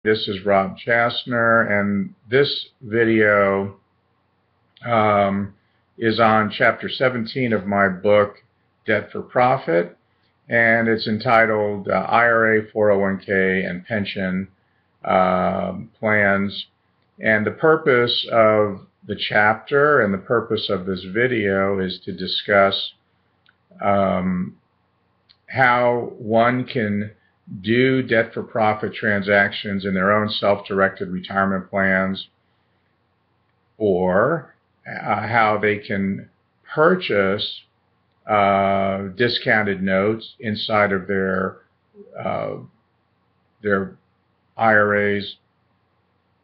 This is Rob Chassner, and this video is on Chapter 17 of my book, Debt for Profit, and it's entitled IRA, 401k, and Pension Plans. And the purpose of the chapter and the purpose of this video is to discuss how one can do debt-for-profit transactions in their own self-directed retirement plans, or how they can purchase discounted notes inside of their IRAs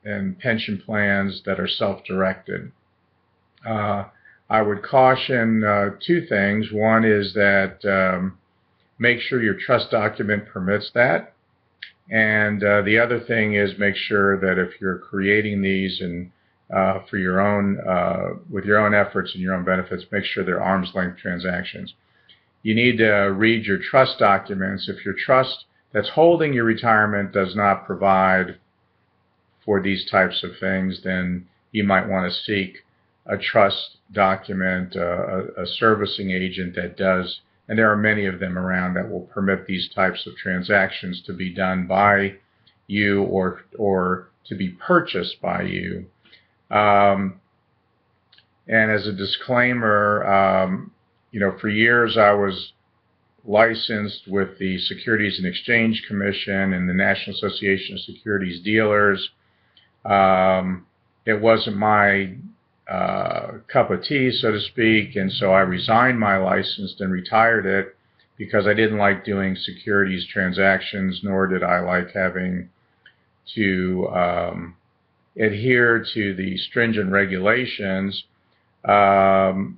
and pension plans that are self-directed. I would caution two things. One is that make sure your trust document permits that. And the other thing is make sure that if you're creating these and for your own, with your own efforts and your own benefits, make sure they're arm's length transactions. You need to read your trust documents. If your trust that's holding your retirement does not provide for these types of things, then you might want to seek a trust document, a servicing agent that does. And there are many of them around that will permit these types of transactions to be done by you or to be purchased by you. And as a disclaimer, for years I was licensed with the Securities and Exchange Commission and the National Association of Securities Dealers. It wasn't my cup of tea, so to speak, and so I resigned my license and retired it because I didn't like doing securities transactions, nor did I like having to adhere to the stringent regulations, and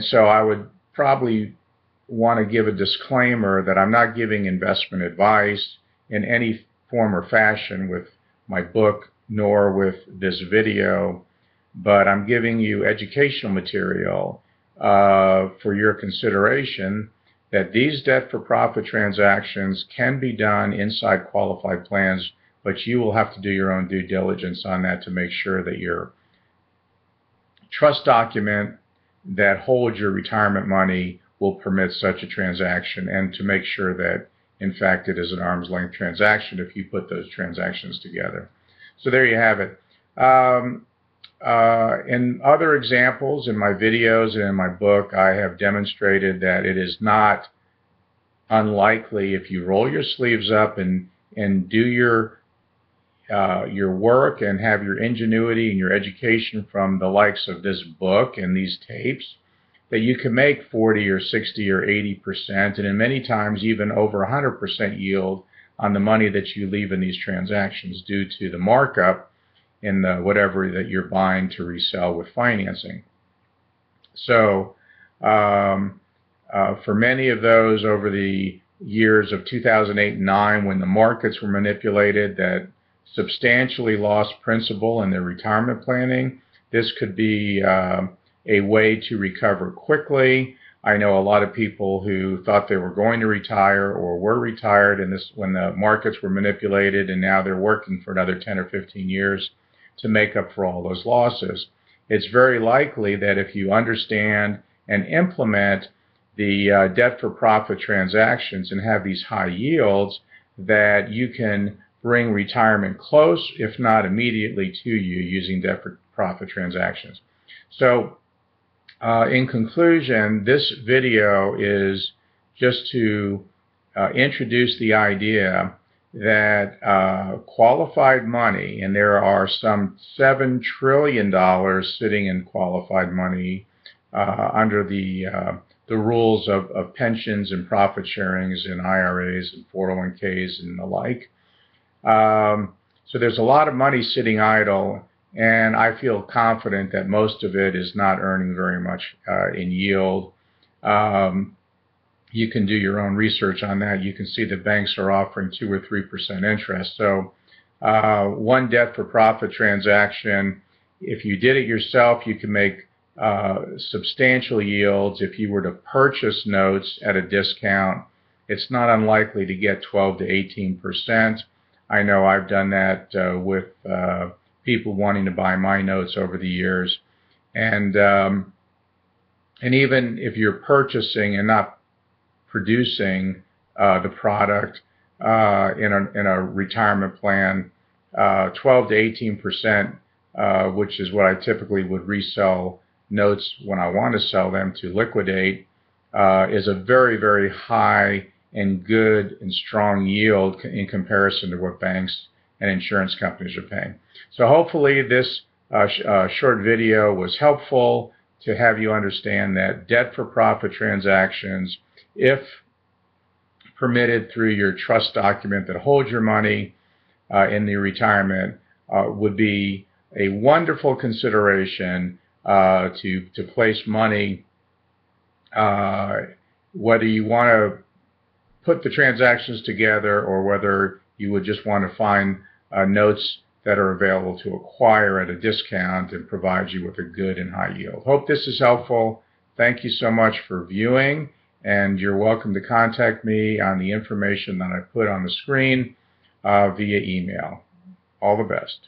so I would probably want to give a disclaimer that I'm not giving investment advice in any form or fashion with my book nor with this video, but I'm giving you educational material for your consideration that these debt-for-profit transactions can be done inside qualified plans, but you will have to do your own due diligence on that to make sure that your trust document that holds your retirement money will permit such a transaction, and to make sure that, in fact, it is an arm's length transaction if you put those transactions together. So there you have it. In other examples, in my videos and in my book, I have demonstrated that it is not unlikely, if you roll your sleeves up and do your work and have your ingenuity and your education from the likes of this book and these tapes, that you can make 40 or 60 or 80%, and in many times even over 100% yield on the money that you leave in these transactions due to the markup in the whatever that you're buying to resell with financing. So for many of those over the years of 2008 and 9, when the markets were manipulated, that substantially lost principal in their retirement planning, this could be a way to recover quickly. I know a lot of people who thought they were going to retire or were retired when the markets were manipulated, and now they're working for another 10 or 15 years to make up for all those losses. It's very likely that if you understand and implement the debt-for-profit transactions and have these high yields, that you can bring retirement close, if not immediately, to you using debt-for-profit transactions. So in conclusion, this video is just to introduce the idea that qualified money, and there are some $7 trillion sitting in qualified money under the rules of pensions and profit sharings and IRAs and 401ks and the like. So there's a lot of money sitting idle, and I feel confident that most of it is not earning very much in yield. You can do your own research on that. You can see that banks are offering 2 or 3% interest. So one debt-for-profit transaction, if you did it yourself, you can make substantial yields. If you were to purchase notes at a discount, it's not unlikely to get 12 to 18%. I know I've done that with people wanting to buy my notes over the years. And even if you're purchasing and not producing the product in a retirement plan, 12 to 18%, which is what I typically would resell notes when I want to sell them to liquidate, is a very, very high and good and strong yield in comparison to what banks and insurance companies are paying. So hopefully this short video was helpful to have you understand that debt-for-profit transactions, if permitted through your trust document that holds your money in the retirement, would be a wonderful consideration to place money, whether you want to put the transactions together or whether you would just want to find notes that are available to acquire at a discount and provide you with a good and high yield. Hope this is helpful. Thank you so much for viewing, and you're welcome to contact me on the information that I put on the screen via email. All the best.